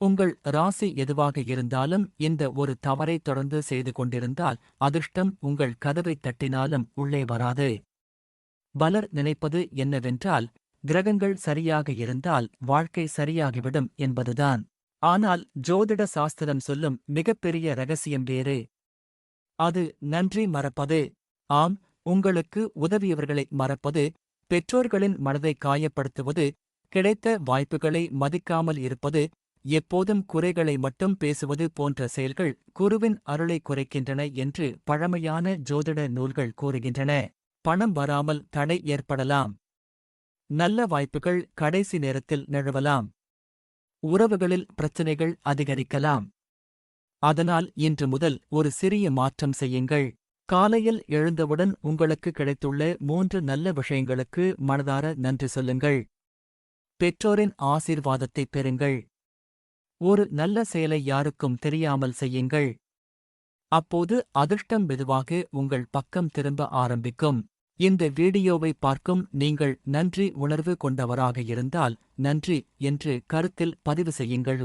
உங்கள் ராசி எதுவாக இருந்தாலும் இந்த ஒரு தவறை தொடர்ந்து செய்து கொண்டிருந்தால் அதிர்ஷ்டம் உங்கள் கதவைத் தட்டினாலும் உள்ளே வராது. பலர் நினைப்பது என்னவென்றால், கிரகங்கள் சரியாக இருந்தால் வாழ்க்கை சரியாகிவிடும் என்பதுதான். ஆனால் ஜோதிட சாஸ்திரம் சொல்லும் மிகப்பெரிய ரகசியம் வேறு. அது நன்றி மறப்பது. ஆம், உங்களுக்கு உதவியவர்களை மறப்பது, பெற்றோர்களின் மனதை காயப்படுத்துவது, கிடைத்த வாய்ப்புகளை மதிக்காமல் இருப்பது, எப்போதும் குறைகளை மட்டும் பேசுவது போன்ற செயல்கள் குருவின் அருளை குறைக்கின்றன என்று பழமையான ஜோதிட நூல்கள் கூறுகின்றன. பணம் வராமல் தடை ஏற்படலாம். நல்ல வாய்ப்புகள் கடைசி நேரத்தில் நழுவலாம். உறவுகளில் பிரச்சனைகள் அதிகரிக்கலாம். அதனால் இன்று முதல் ஒரு சிறிய மாற்றம் செய்யுங்கள். காலையில் எழுந்தவுடன் உங்களுக்கு கிடைத்துள்ள 3 நல்ல விஷயங்களுக்கு மனதார நன்றி சொல்லுங்கள். பெற்றோரின் ஆசீர்வாதத்தைப் பெறுங்கள். ஒரு நல்ல செயலை யாருக்கும் தெரியாமல் செய்யுங்கள். அப்போது அதிர்ஷ்டம் மெதுவாக உங்கள் பக்கம் திரும்ப ஆரம்பிக்கும். இந்த வீடியோவை பார்க்கும் நீங்கள் நன்றி உணர்வு கொண்டவராக இருந்தால் நன்றி என்று கருத்தில் பதிவு செய்யுங்கள்.